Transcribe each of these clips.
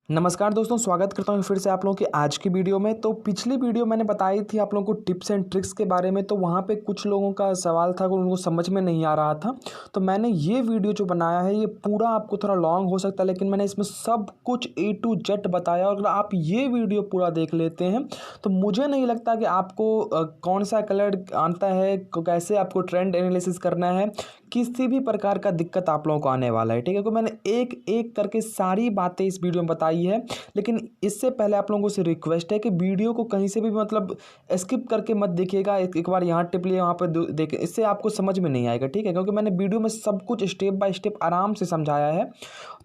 नमस्कार दोस्तों, स्वागत करता हूँ फिर से आप लोगों की आज की वीडियो में। तो पिछली वीडियो मैंने बताई थी आप लोगों को टिप्स एंड ट्रिक्स के बारे में। तो वहाँ पे कुछ लोगों का सवाल था, उनको समझ में नहीं आ रहा था। तो मैंने ये वीडियो जो बनाया है ये पूरा आपको थोड़ा लॉन्ग हो सकता है, लेकिन मैंने इसमें सब कुछ A to Z बताया। और अगर आप ये वीडियो पूरा देख लेते हैं तो मुझे नहीं लगता कि आपको कौन सा कलर आता है, कैसे आपको ट्रेंड एनालिसिस करना है, किसी भी प्रकार का दिक्कत आप लोगों को आने वाला है। ठीक है, क्योंकि मैंने एक एक करके सारी बातें इस वीडियो में बताई है। लेकिन इससे पहले आप लोगों से रिक्वेस्ट है कि वीडियो को कहीं से भी मतलब स्किप करके मत देखिएगा। एक बार यहाँ टिप लिए, वहाँ पर देखें, इससे आपको समझ में नहीं आएगा। ठीक है, क्योंकि मैंने वीडियो में सब कुछ स्टेप बाय स्टेप आराम से समझाया है।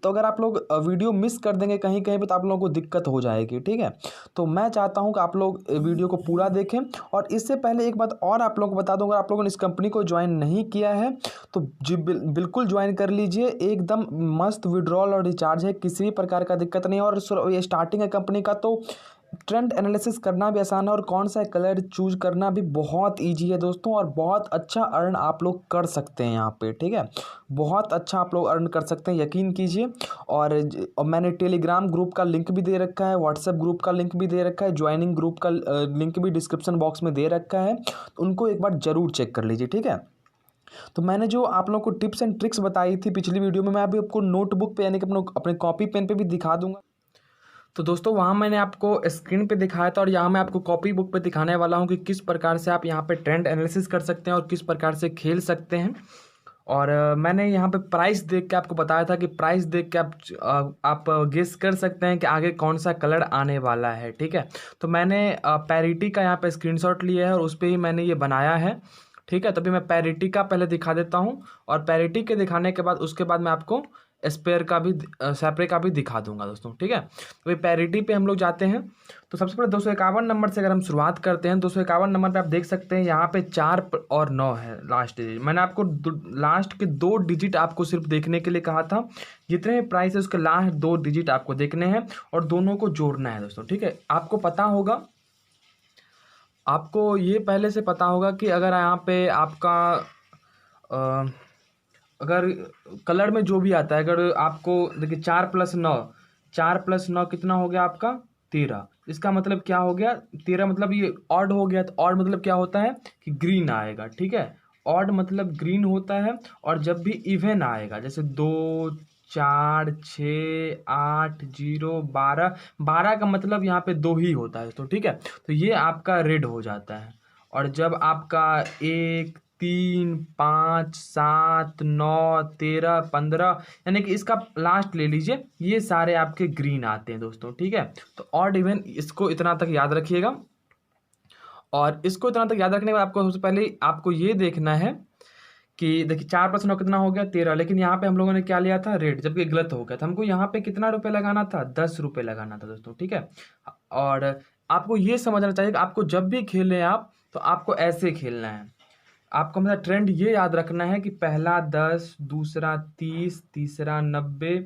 तो अगर आप लोग वीडियो मिस कर देंगे कहीं कहीं पे तो आप लोगों को दिक्कत हो जाएगी। ठीक है, तो मैं चाहता हूं कि आप लोग वीडियो को पूरा देखें। और इससे पहले एक बात और आप लोगों को बता दूं, अगर आप लोगों ने इस कंपनी को ज्वाइन नहीं किया है तो जी बिल्कुल ज्वाइन कर लीजिए। एकदम मस्त विड्रॉल और रिचार्ज है, किसी भी प्रकार का दिक्कत नहीं है। और ये स्टार्टिंग है कंपनी का, तो ट्रेंड एनालिसिस करना भी आसान है और कौन सा कलर चूज करना भी बहुत इजी है दोस्तों। और बहुत अच्छा अर्न आप लोग कर सकते हैं यहाँ पे। ठीक है, बहुत अच्छा आप लोग अर्न कर सकते हैं, यकीन कीजिए। और मैंने टेलीग्राम ग्रुप का लिंक भी दे रखा है, व्हाट्सएप ग्रुप का लिंक भी दे रखा है, ज्वाइनिंग ग्रुप का लिंक भी डिस्क्रिप्शन बॉक्स में दे रखा है। तो उनको एक बार ज़रूर चेक कर लीजिए। ठीक है, तो मैंने जो आप लोगों को टिप्स एंड ट्रिक्स बताई थी पिछली वीडियो में, मैं अभी आपको नोटबुक पे यानी कि अपने कॉपी पेन पे भी दिखा दूंगा। तो दोस्तों वहाँ मैंने आपको स्क्रीन पे दिखाया था और यहाँ मैं आपको कॉपी बुक पे दिखाने वाला हूँ कि किस प्रकार से आप यहाँ पे ट्रेंड एनालिसिस कर सकते हैं और किस प्रकार से खेल सकते हैं। और मैंने यहाँ पे प्राइस देख के आपको बताया था कि प्राइस देख के आप गेस कर सकते हैं कि आगे कौन सा कलर आने वाला है। ठीक है, तो मैंने पैरिटी का यहाँ पे स्क्रीनशॉट लिया है और उस पर ही मैंने ये बनाया है। ठीक है, तभी मैं पैरिटी का पहले दिखा देता हूँ और पैरिटी के दिखाने के बाद उसके बाद मैं आपको स्पेयर का भी सेपरे का भी दिखा दूंगा दोस्तों। ठीक है, तो ये पैरिटी पे हम लोग जाते हैं। तो सबसे पहले 251 नंबर से अगर हम शुरुआत करते हैं, 251 नंबर पे आप देख सकते हैं यहाँ पे 4 और 9 है लास्ट डिजिट। मैंने आपको लास्ट के 2 डिजिट आपको सिर्फ देखने के लिए कहा था। जितने भी प्राइस है उसके लास्ट 2 डिजिट आपको देखने हैं और दोनों को जोड़ना है दोस्तों। ठीक है, आपको पता होगा, आपको ये पहले से पता होगा कि अगर यहाँ पे आपका अगर कलर में जो भी आता है, अगर आपको देखिए 4+9, 4+9 कितना हो गया आपका 13। इसका मतलब क्या हो गया, 13 मतलब ये ऑड हो गया। तो ऑड मतलब क्या होता है कि ग्रीन आएगा। ठीक है, ऑड मतलब ग्रीन होता है। और जब भी इवन आएगा जैसे 2, 4, 6, 8, 0, 12, 12 का मतलब यहाँ पे 2 ही होता है तो ठीक है, तो ये आपका रेड हो जाता है। और जब आपका 1, 3, 5, 7, 9, 13, 15 यानी कि इसका लास्ट ले लीजिए, ये सारे आपके ग्रीन आते हैं दोस्तों। ठीक है, तो ऑड इवन इसको इतना तक याद रखिएगा। और इसको इतना तक याद रखने के बाद आपको सबसे पहले आपको ये देखना है कि देखिए 4+9 कितना हो गया 13। लेकिन यहाँ पे हम लोगों ने क्या लिया था रेड, जबकि गलत हो गया था। हमको यहाँ पे कितना रुपये लगाना था, 10 रुपये लगाना था दोस्तों। ठीक है, और आपको ये समझना चाहिए कि आपको जब भी खेलें आप तो आपको ऐसे खेलना है। आपको मेरा ट्रेंड ये याद रखना है कि पहला 10, दूसरा 30, तीसरा 90,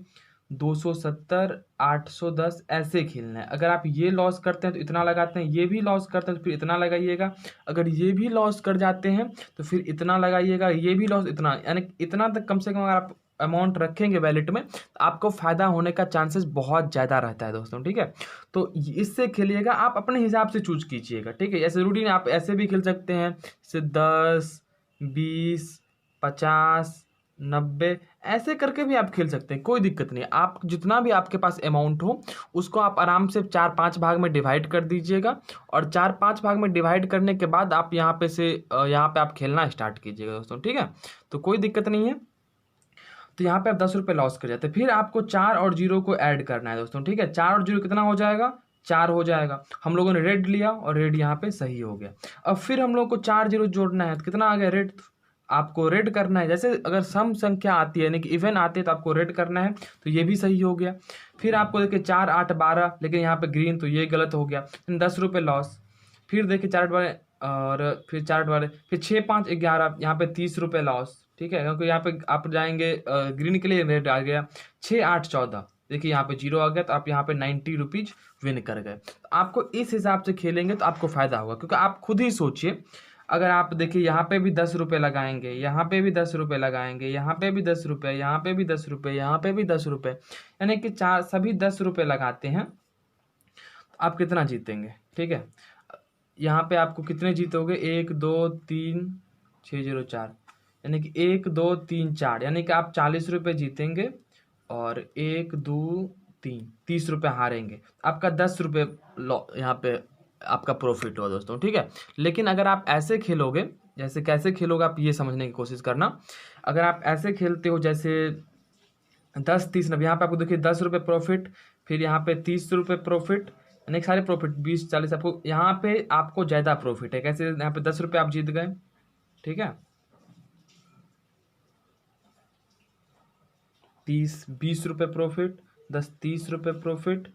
270, 810 ऐसे खेलना है। अगर आप ये लॉस करते हैं तो इतना लगाते हैं, ये भी लॉस करते हैं तो फिर इतना लगाइएगा। अगर ये भी लॉस कर जाते हैं तो फिर इतना लगाइएगा, ये भी लॉस इतना, यानी इतना तक कम से कम अगर आप अमाउंट रखेंगे वैलेट में तो आपको फ़ायदा होने का चांसेस बहुत ज़्यादा रहता है दोस्तों। ठीक है, तो इससे खेलिएगा, आप अपने हिसाब से चूज कीजिएगा। ठीक है, ऐसे ज़रूरी नहीं, आप ऐसे भी खेल सकते हैं जैसे 10, 20, 50, 90 ऐसे करके भी आप खेल सकते हैं, कोई दिक्कत नहीं। आप जितना भी आपके पास अमाउंट हो उसको आप आराम से 4-5 भाग में डिवाइड कर दीजिएगा। और 4-5 भाग में डिवाइड करने के बाद आप यहाँ पे से यहाँ पे आप खेलना स्टार्ट कीजिएगा दोस्तों। ठीक है, तो कोई दिक्कत नहीं है। तो यहाँ पे आप 10 रुपये लॉस कर जाते हैं। फिर आपको 4 और 0 को ऐड करना है दोस्तों। ठीक है, 4 और 0 कितना हो जाएगा, 4 हो जाएगा। हम लोगों ने रेड लिया और रेड यहाँ पे सही हो गया। अब फिर हम लोग को 4 0 जोड़ना है तो कितना आ गया रेड, आपको रेड करना है। जैसे अगर सम संख्या आती है यानी कि इवन आती है तो आपको रेड करना है, तो ये भी सही हो गया। फिर आपको देखिए 4, 8, 12, लेकिन यहाँ पे ग्रीन, तो ये गलत हो गया, 10 रुपये लॉस। फिर देखिए 4 वाले और फिर 4 वाले, फिर 6, 5, 11, यहाँ पे 30 रुपये लॉस। ठीक है, क्योंकि यहाँ पे आप जाएंगे ग्रीन के लिए, रेड आ गया। 6, 8, 14, देखिए यहाँ पे 0 आ गया, तो आप यहाँ पे 90 रुपीज विन कर गए। तो आपको इस हिसाब से खेलेंगे तो आपको फायदा होगा, क्योंकि आप खुद ही सोचिए, अगर आप देखिए यहाँ पे भी 10 रुपये लगाएंगे, यहाँ पे भी 10 रुपये लगाएंगे, यहाँ पे भी 10 रुपये, यहाँ पे भी 10 रुपये, यहाँ पे भी 10 रुपये, यानी कि सभी 10 रुपये लगाते हैं, आप कितना जीतेंगे? ठीक है, यहाँ पे आपको कितने जीतोगे? 1 2 3 6 0 4, यानी कि 1 2 3 4, यानी कि आप 40 रुपये जीतेंगे और 1 2 3 30 रुपये हारेंगे। आपका 10 रुपये यहाँ पे आपका प्रॉफिट हुआ दोस्तों। ठीक है, लेकिन अगर आप ऐसे खेलोगे, जैसे कैसे खेलोगे आप ये समझने की कोशिश करना। अगर आप ऐसे खेलते हो जैसे 10 30 90, यहाँ पे आपको देखिए 10 रुपये प्रॉफिट, फिर यहाँ पे 30 रुपये प्रॉफिट, यानी सारे प्रॉफिट 20 40, आपको यहाँ पे आपको ज़्यादा प्रॉफिट है। कैसे? यहाँ पे 10 रुपये आप जीत गए, ठीक है, 30 20 रुपये प्रॉफिट, 10 30 रुपये प्रॉफिट,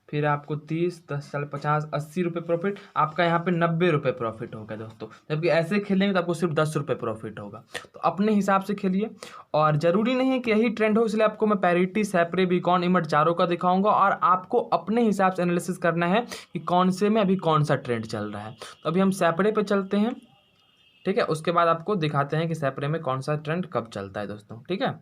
फिर आपको 30 10 40 50 80 रुपये प्रॉफिट, आपका यहाँ पे 90 रुपये प्रॉफिट होगा दोस्तों। जबकि ऐसे खेलेंगे तो आपको सिर्फ 10 रुपये प्रॉफिट होगा। तो अपने हिसाब से खेलिए, और ज़रूरी नहीं है कि यही ट्रेंड हो, इसलिए आपको मैं पैरिटी, सैपरे, बीकॉन, इमट चारों का दिखाऊंगा, और आपको अपने हिसाब से एनालिसिस करना है कि कौन से में अभी कौन सा ट्रेंड चल रहा है। तो अभी हम सैपरे पे चलते हैं, ठीक है, उसके बाद आपको दिखाते हैं कि सैपरे में कौन सा ट्रेंड कब चलता है दोस्तों। ठीक है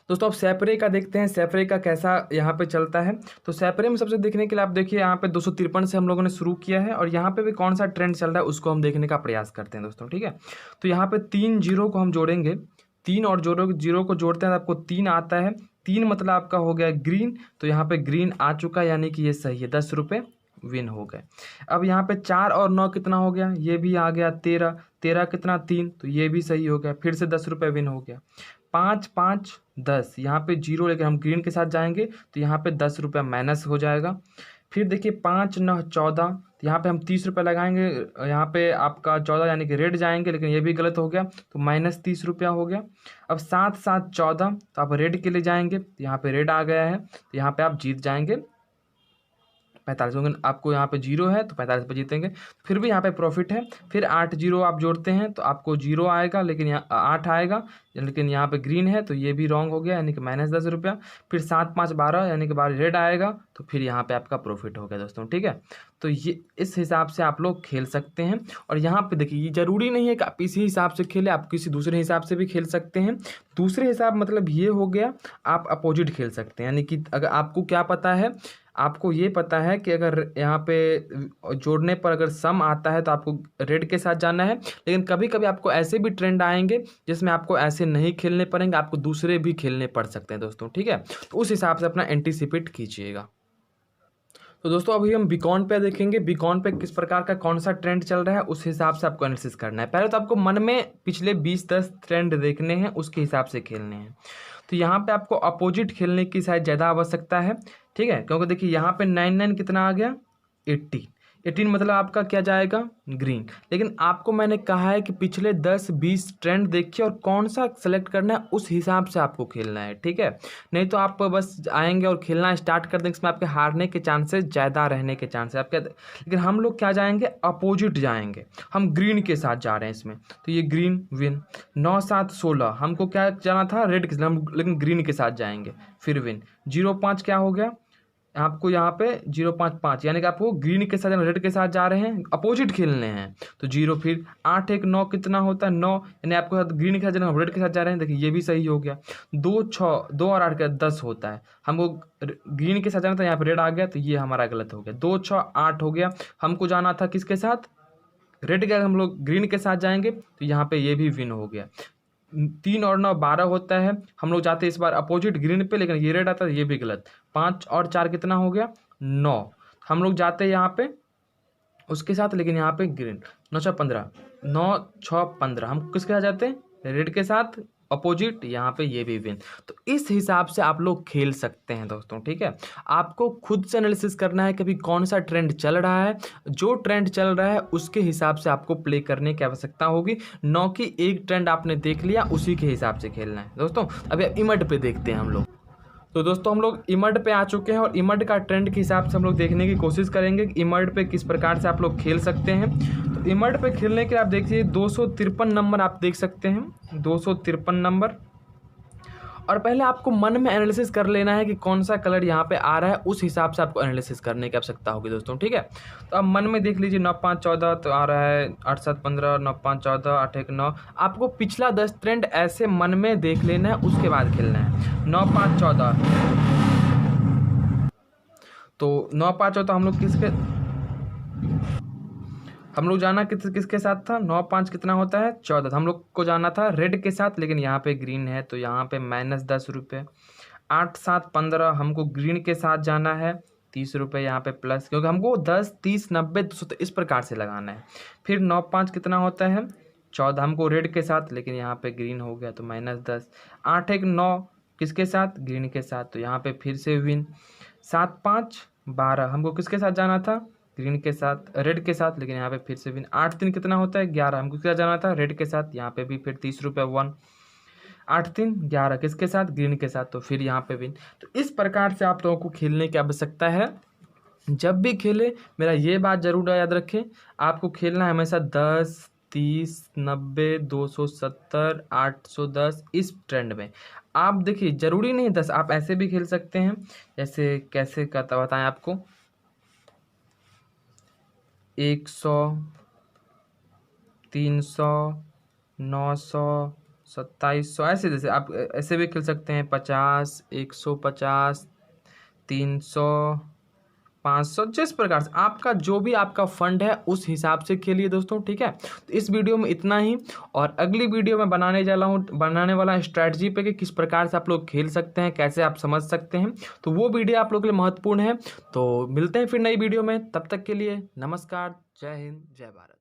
दोस्तों, अब सैपरे का देखते हैं, सैपरे का कैसा यहाँ पे चलता है। तो सैपरे में सबसे देखने के लिए आप देखिए यहाँ पे 253 से हम लोगों ने शुरू किया है, और यहाँ पे भी कौन सा ट्रेंड चल रहा है उसको हम देखने का प्रयास करते हैं दोस्तों। ठीक है, तो यहाँ पे 3 जीरो को हम जोड़ेंगे, 3 और जीरो को जोड़ते हैं तो आपको 3 आता है। 3 मतलब आपका हो गया ग्रीन, तो यहाँ पे ग्रीन आ चुका है, यानी कि ये सही है, 10 रुपये विन हो गए। अब यहाँ पे 4 और 9 कितना हो गया? ये भी आ गया 13, 13 कितना 3, तो ये भी सही हो गया, फिर से 10 रुपये विन हो गया। 5 5 10, यहाँ पे जीरो लेकर हम ग्रीन के साथ जाएंगे तो यहाँ पे 10 रुपये माइनस हो जाएगा। फिर देखिए 5 9 14, तो यहाँ पे हम 30 रुपये लगाएंगे, यहाँ पे आपका 14 यानी कि रेड जाएंगे, लेकिन ये भी गलत हो गया, तो माइनस 30 रुपया हो गया। अब 7 7 14, तो आप रेड के लिए जाएंगे, तो यहाँ पे रेड आ गया है, तो यहाँ पे आप जीत जाएंगे 45, क्योंकि आपको यहाँ पे जीरो है तो 45 पे जीतेंगे, फिर भी यहाँ पे प्रॉफिट है। फिर 8 जीरो आप जोड़ते हैं तो आपको जीरो आएगा, लेकिन यहाँ 8 आएगा, लेकिन यहाँ पे ग्रीन है तो ये भी रॉन्ग हो गया, यानी कि माइनस 10 रुपया। फिर 7 5 12, यानी कि 12 रेड आएगा, तो फिर यहाँ पे आपका प्रॉफिट हो गया दोस्तों। ठीक है, तो ये इस हिसाब से आप लोग खेल सकते हैं। और यहाँ पे देखिए, ये ज़रूरी नहीं है कि आप इसी हिसाब से खेलें, आप किसी दूसरे हिसाब से भी खेल सकते हैं। दूसरे हिसाब मतलब ये हो गया, आप अपोजिट खेल सकते हैं, यानी कि अगर आपको क्या पता है, आपको ये पता है कि अगर यहाँ पे जोड़ने पर अगर सम आता है तो आपको रेड के साथ जाना है, लेकिन कभी कभी आपको ऐसे भी ट्रेंड आएंगे जिसमें आपको ऐसे नहीं खेलने पड़ेंगे, आपको दूसरे भी खेलने पड़ सकते हैं दोस्तों। ठीक है, तो उस हिसाब से अपना एंटीसिपेट कीजिएगा। तो दोस्तों अभी हम बीकॉन पे देखेंगे, बीकॉन पे किस प्रकार का कौन सा ट्रेंड चल रहा है, उस हिसाब से आपको एनालिसिस करना है। पहले तो आपको मन में पिछले 20-10 ट्रेंड देखने हैं, उसके हिसाब से खेलने हैं। तो यहाँ पे आपको अपोजिट खेलने की शायद ज़्यादा आवश्यकता है। ठीक है, क्योंकि देखिए यहाँ पे 99 कितना आ गया? 18 मतलब आपका क्या जाएगा? ग्रीन। लेकिन आपको मैंने कहा है कि पिछले 10-20 ट्रेंड देखिए और कौन सा सेलेक्ट करना है, उस हिसाब से आपको खेलना है। ठीक है, नहीं तो आप बस आएंगे और खेलना स्टार्ट कर देंगे, इसमें आपके हारने के चांसेस ज़्यादा रहने के चांसेस आपके। लेकिन हम लोग क्या जाएंगे? अपोजिट जाएंगे, हम ग्रीन के साथ जा रहे हैं इसमें, तो ये ग्रीन विन। 9 7 16, हमको क्या जाना था? रेड के साथ, हम लेकिन ग्रीन के साथ जाएंगे, फिर विन। 0 5 क्या हो गया आपको? यहाँ पे 0 5 5, यानी कि आपको ग्रीन के साथ रेड के साथ जा रहे हैं, अपोजिट खेलने हैं, तो 0। फिर 8 1 9 कितना होता है? 9, यानी आपको ग्रीन के साथ जाना, रेड के साथ जा रहे हैं, देखिए ये भी सही हो गया। 2 6 2 और 8 का 10 होता है, हमको ग्रीन के साथ जाना था, यहाँ पे रेड आ गया, तो ये हमारा गलत हो गया। 2 6 8 हो गया, हमको जाना था किसके साथ? रेड के, हम लोग ग्रीन के साथ जाएंगे, तो यहाँ पे ये भी विन हो गया। 3 और 9 12 होता है, हम लोग जाते हैं इस बार अपोजिट ग्रीन पे, लेकिन ये रेड आता है, ये भी गलत। 5 और 4 कितना हो गया? 9, हम लोग जाते हैं यहाँ पे उसके साथ, लेकिन यहाँ पे ग्रीन। 9 6 15, 9 6 15, हम किसके साथ जाते हैं? रेड के साथ, अपोजिट, यहाँ पे ये भी विन। तो इस हिसाब से आप लोग खेल सकते हैं दोस्तों। ठीक है, आपको खुद से एनालिसिस करना है कि अभी कौन सा ट्रेंड चल रहा है, जो ट्रेंड चल रहा है उसके हिसाब से आपको प्ले करने की आवश्यकता होगी, न कि एक ट्रेंड आपने देख लिया उसी के हिसाब से खेलना है दोस्तों। अभी इमड पे देखते हैं हम लोग। तो दोस्तों हम लोग इमड पे आ चुके हैं, और इमड का ट्रेंड के हिसाब से हम लोग देखने की कोशिश करेंगे कि इमड पे किस प्रकार से आप लोग खेल सकते हैं। तो इमड पे खेलने के आप देखिए 253 नंबर आप देख सकते हैं, 253 नंबर। और पहले आपको मन में एनालिसिस कर लेना है कि कौन सा कलर यहाँ पे आ रहा है, उस हिसाब से आपको एनालिसिस करने की आवश्यकता होगी दोस्तों, ठीक है। तो अब मन में देख लीजिए 9 5 14 तो आ रहा है, 8 7 15, 9 5 14, 8 1 9। आपको पिछला 10 ट्रेंड ऐसे मन में देख लेना है, उसके बाद खेलना है। 9 5 14 तो 9 5 14 हम लोग जाना किसके साथ था, 9 5 कितना होता है 14, तो हम लोग को जाना था रेड के साथ, लेकिन यहाँ पे ग्रीन है तो यहाँ पे -10 रुपये। 8 7 15 हमको ग्रीन के साथ जाना है, 30 रुपये यहाँ पे प्लस, क्योंकि हमको 10 30 90 200 तो इस प्रकार से लगाना है। फिर 9 5 कितना होता है 14, हमको रेड के साथ, लेकिन यहाँ पे ग्रीन हो गया तो -10। 8 1 9 किसके साथ, ग्रीन के साथ, तो यहाँ पे फिर से विन। 7 5 12 हमको किसके साथ जाना था, ग्रीन के साथ, रेड के साथ, लेकिन यहाँ पे फिर से विन। 8 3 कितना होता है 11, हमको किसके साथ जाना था, रेड के साथ, यहाँ पे भी फिर 30 रुपये 1। 8 3 11 किसके साथ, ग्रीन के साथ, तो फिर यहाँ पे विन। तो इस प्रकार से आप लोगों को खेलने की आवश्यकता है। जब भी खेले मेरा ये बात जरूर याद रखें, आपको खेलना है हमेशा 10 30 90 270 810 इस ट्रेंड में। आप देखिए जरूरी नहीं 10, आप ऐसे भी खेल सकते हैं। जैसे कैसे करता बताएं आपको, 100 300 900 2700 ऐसे, जैसे आप ऐसे भी खेल सकते हैं। 50 150 300 500, जिस प्रकार से आपका जो भी आपका फंड है उस हिसाब से खेलिए दोस्तों, ठीक है। तो इस वीडियो में इतना ही, और अगली वीडियो में बनाने वाला स्ट्रैटेजी पे कि किस प्रकार से आप लोग खेल सकते हैं, कैसे आप समझ सकते हैं, तो वो वीडियो आप लोग के लिए महत्वपूर्ण है। तो मिलते हैं फिर नई वीडियो में, तब तक के लिए नमस्कार, जय हिंद, जय भारत।